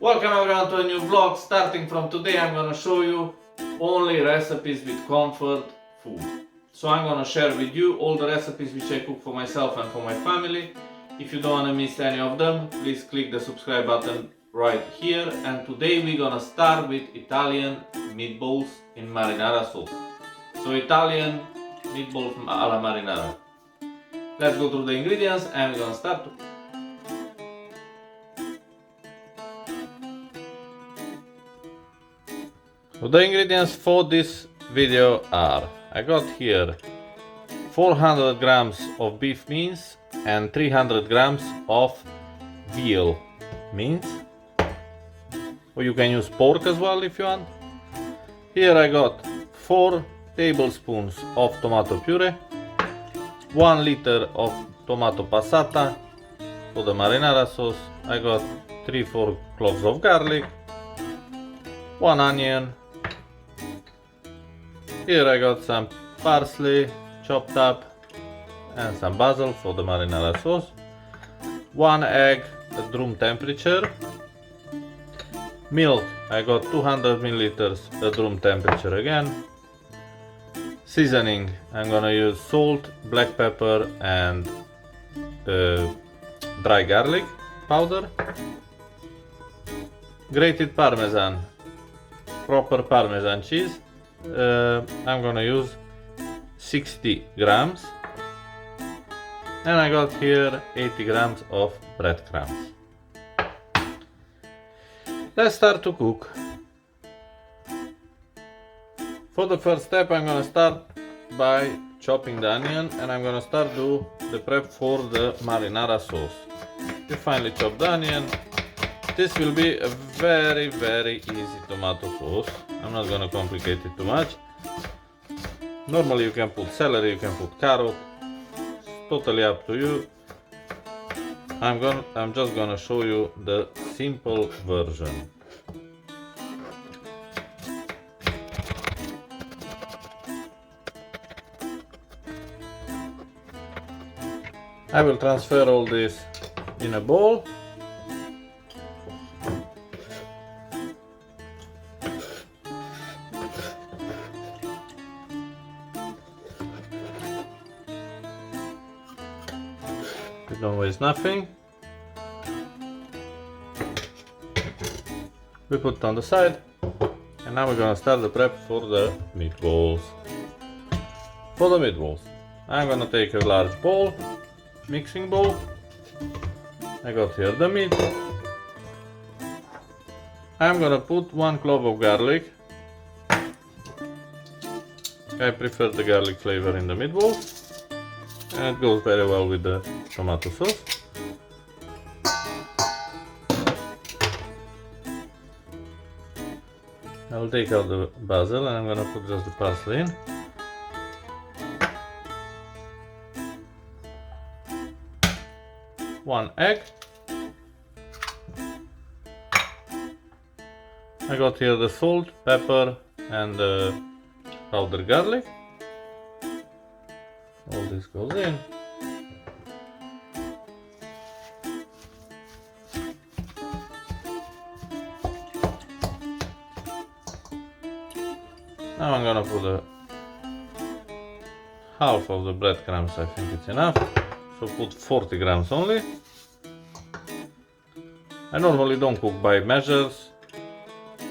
Welcome everyone to a new vlog. Starting from today I'm gonna show you only recipes with comfort food. So I'm gonna share with you all the recipes which I cook for myself and for my family. If you don't wanna miss any of them, please click the subscribe button right here. And today we're gonna start with Italian meatballs in marinara sauce. So Italian meatballs alla marinara. Let's go through the ingredients and we're gonna start. So the ingredients for this video are, I got here 400 grams of beef mince and 300 grams of veal mince, or you can use pork as well if you want. Here I got 4 tablespoons of tomato puree, 1 liter of tomato passata. For the marinara sauce I got 3-4 cloves of garlic, 1 onion. Here I got some parsley chopped up and some basil for the marinara sauce, 1 egg at room temperature, milk I got 200 milliliters at room temperature again, seasoning I'm gonna use salt, black pepper and dry garlic powder, grated parmesan, proper parmesan cheese. I'm gonna use 60 grams, and I got here 80 grams of breadcrumbs. Let's start to cook. For the first step I'm gonna start by chopping the onion, and I'm gonna start do the prep for the marinara sauce. You finely chop the onion. This will be a very easy tomato sauce. I'm not gonna complicate it too much. Normally you can put celery, you can put carrot. It's totally up to you. I'm just gonna show you the simple version. I will transfer all this in a bowl. Don't waste nothing. We put it on the side, and now we're gonna start the prep for the meatballs. For the meatballs, I'm gonna take a large bowl, mixing bowl. I got here the meat. I'm gonna put 1 clove of garlic. I prefer the garlic flavor in the meatballs, and it goes very well with the tomato sauce. I will take out the basil and I'm gonna put just the parsley in. One egg. I got here the salt, pepper and the powdered garlic. All this goes in. Now I'm gonna put half of the breadcrumbs. I think it's enough. So put 40 grams only. I normally don't cook by measures.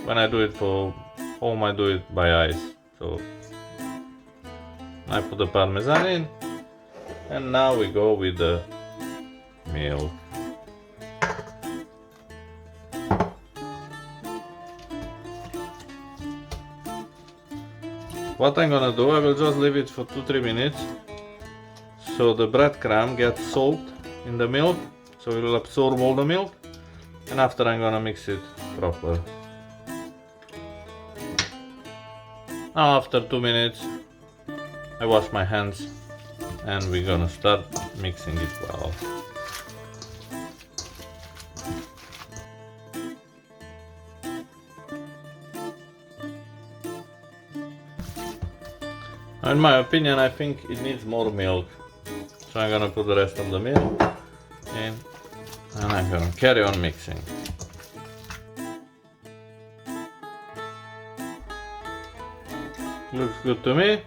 When I do it for home I do it by eyes. So I put the parmesan in, and now we go with the milk. What I'm gonna do, I will just leave it for 2-3 minutes so the breadcrumb gets salt in the milk, so it will absorb all the milk, and after I'm gonna mix it proper. Now after 2 minutes I wash my hands and we're gonna start mixing it well. In my opinion, I think it needs more milk. So I'm gonna put the rest of the milk in and I'm gonna carry on mixing. Looks good to me.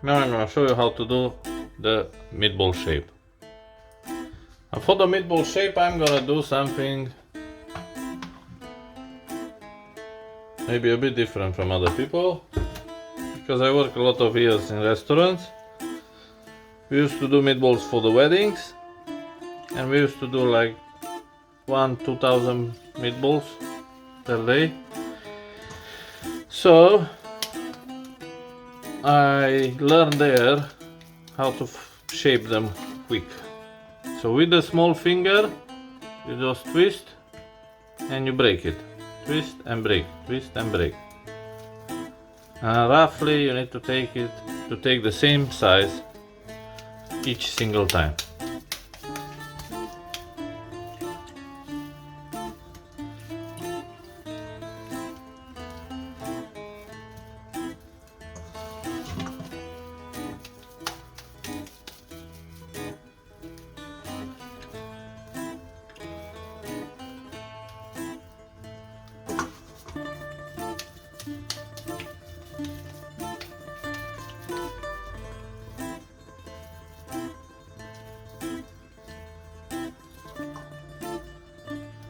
Now I'm gonna show you how to do the meatball shape. And for the meatball shape I'm gonna do something maybe a bit different from other people, because I work a lot of years in restaurants. We used to do meatballs for the weddings, and we used to do like 1,000-2,000 meatballs per day. So I learned there how to shape them quick. So with the small finger you just twist and you break it. Twist and break, twist and break. Roughly you need to take the same size each single time.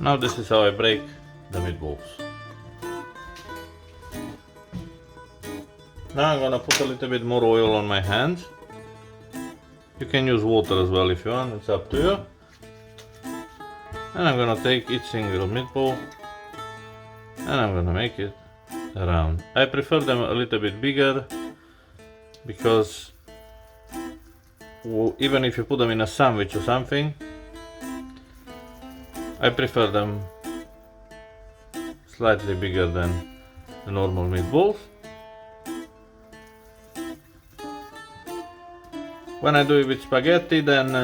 Now this is how I break the meatballs. Now I'm gonna put a little bit more oil on my hands. You can use water as well if you want, it's up to you. And I'm gonna take each single meatball and I'm gonna make it round. I prefer them a little bit bigger because even if you put them in a sandwich or something, I prefer them slightly bigger than the normal meatballs. When I do it with spaghetti, then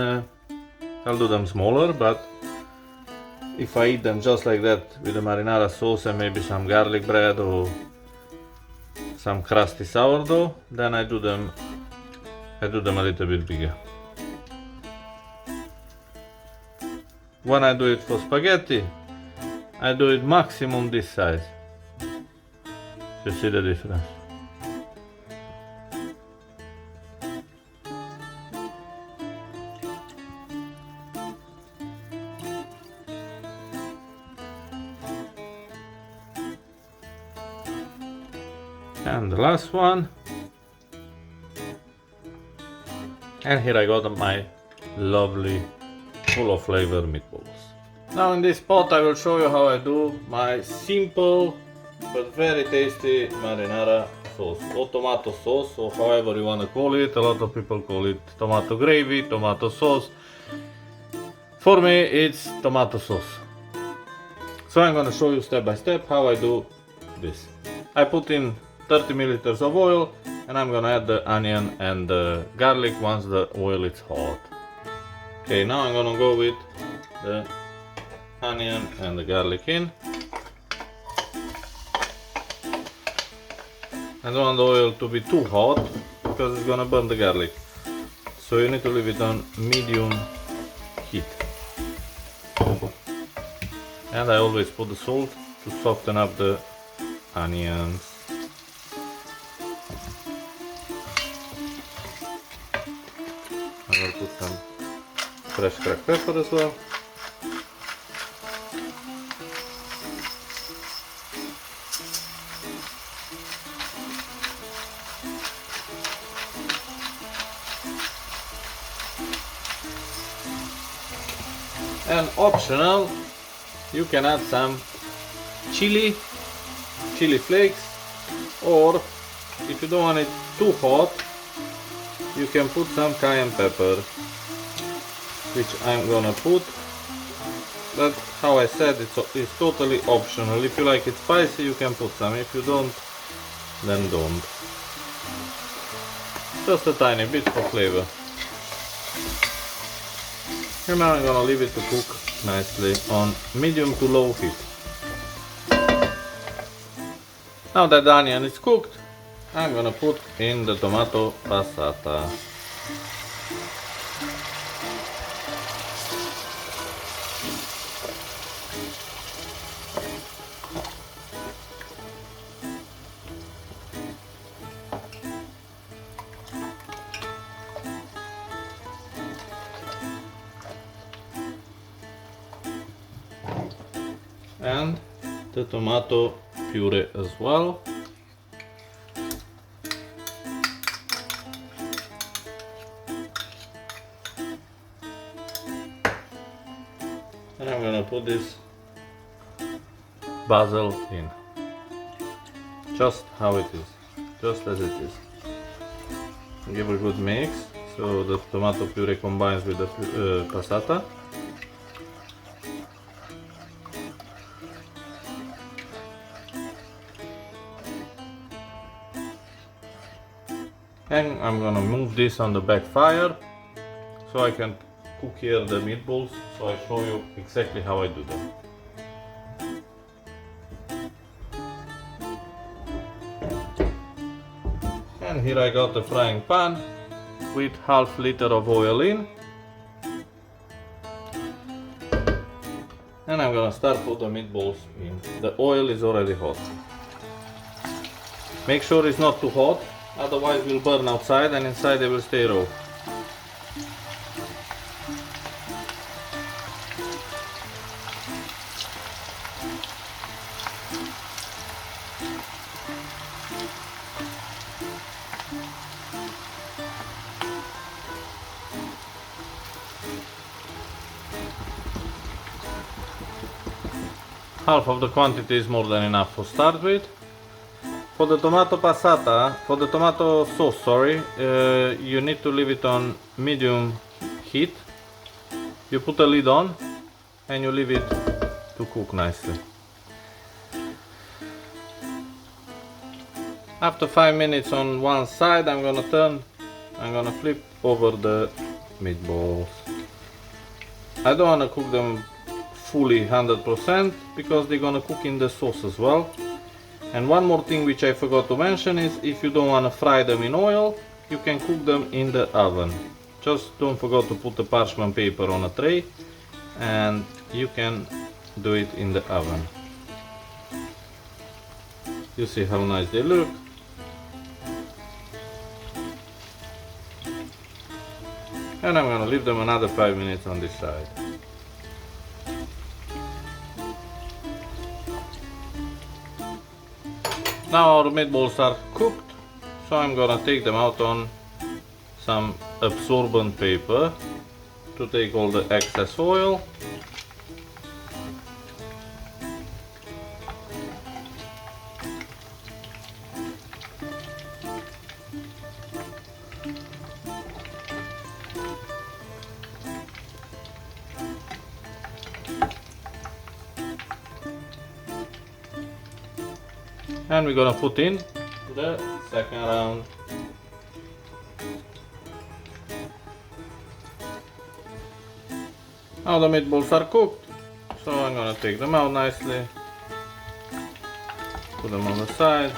I'll do them smaller, but if I eat them just like that with the marinara sauce and maybe some garlic bread or some crusty sourdough, then I do them a little bit bigger. When I do it for spaghetti, I do it maximum this size. You see the difference? And the last one. And here I got my lovely full of flavor meatballs. Now in this pot I will show you how I do my simple but very tasty marinara sauce or tomato sauce, or however you want to call it. A lot of people call it tomato gravy, tomato sauce. For me it's tomato sauce. So I'm gonna show you step by step how I do this. I put in 30 milliliters of oil and I'm gonna add the onion and the garlic once the oil is hot. Okay, now I'm gonna go with the onion and the garlic in. I don't want the oil to be too hot because it's gonna burn the garlic. So you need to leave it on medium heat. And I always put the salt to soften up the onions. I will put some fresh cracked pepper as well. And optional, you can add some chili flakes, or if you don't want it too hot, you can put some cayenne pepper, which I'm gonna put. But how I said, it's totally optional. If you like it spicy, you can put some. If you don't, then don't. Just a tiny bit for flavor. And now I'm gonna leave it to cook nicely on medium to low heat. Now that the onion is cooked, I'm gonna put in the tomato passata. and the tomato puree as well. And I'm gonna put this basil in, just how it is, just as it is. Give a good mix so the tomato puree combines with the passata. And I'm gonna move this on the back fire so I can cook here the meatballs, so I show you exactly how I do them. And here I got the frying pan with half liter of oil in. And I'm gonna start put the meatballs in. The oil is already hot. Make sure it's not too hot, otherwise will burn outside and inside they will stay raw. Half of the quantity is more than enough to start with. For the tomato passata, for the tomato sauce, sorry, you need to leave it on medium heat. You put a lid on and you leave it to cook nicely. After 5 minutes on one side, I'm gonna flip over the meatballs. I don't wanna cook them fully 100% because they're gonna cook in the sauce as well. And one more thing which I forgot to mention is if you don't wanna fry them in oil, you can cook them in the oven. Just don't forget to put the parchment paper on a tray and you can do it in the oven. You see how nice they look. And I'm gonna leave them another 5 minutes on this side. Now our meatballs are cooked, so I'm gonna take them out on some absorbent paper to take all the excess oil. And we're gonna put in the second round. Now the meatballs are cooked, so I'm gonna take them out nicely, put them on the side.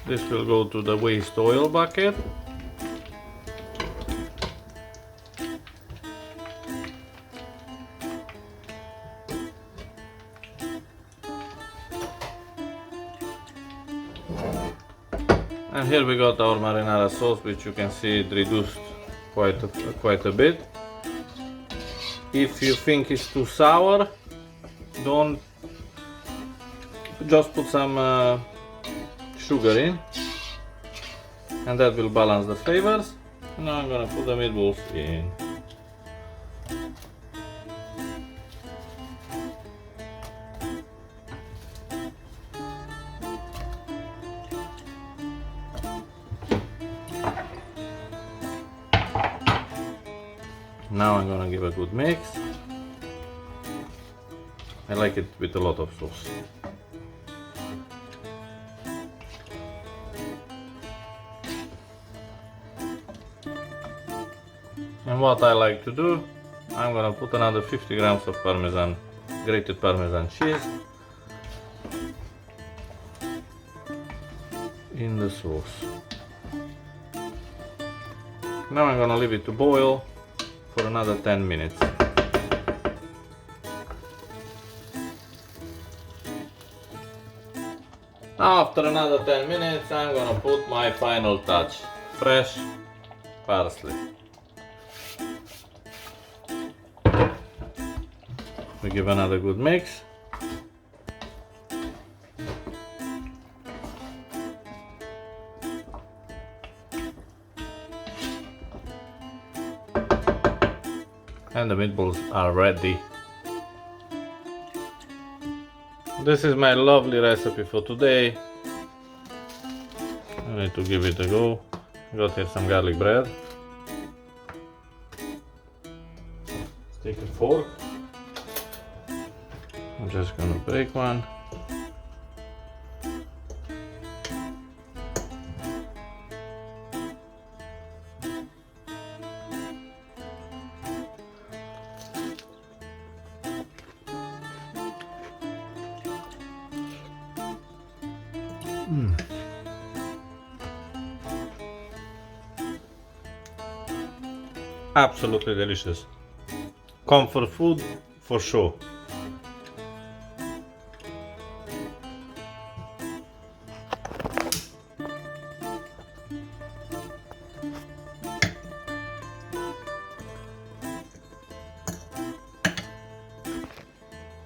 This will go to the waste oil bucket. And here we got our marinara sauce, which you can see it reduced quite a bit. If you think it's too sour, don't just put some sugar in, and that will balance the flavors. Now I'm gonna put the meatballs in. Now I'm gonna give a good mix. I like it with a lot of sauce. And what I like to do, I'm gonna put another 50 grams of parmesan, grated parmesan cheese in the sauce. Now I'm gonna leave it to boil for another 10 minutes. Now after another 10 minutes I'm gonna put my final touch. Fresh parsley. We give another good mix. And the meatballs are ready. This is my lovely recipe for today. I need to give it a go. Got here some garlic bread. Let's take a fork. I'm just gonna break one. Absolutely delicious. Comfort food for sure.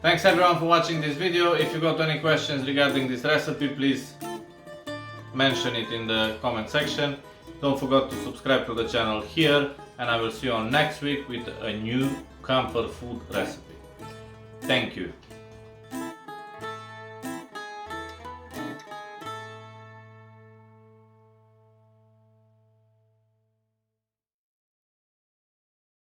Thanks everyone for watching this video. If you got any questions regarding this recipe, please mention it in the comment section. Don't forget to subscribe to the channel here, and I will see you on next week with a new comfort food recipe. Thank you.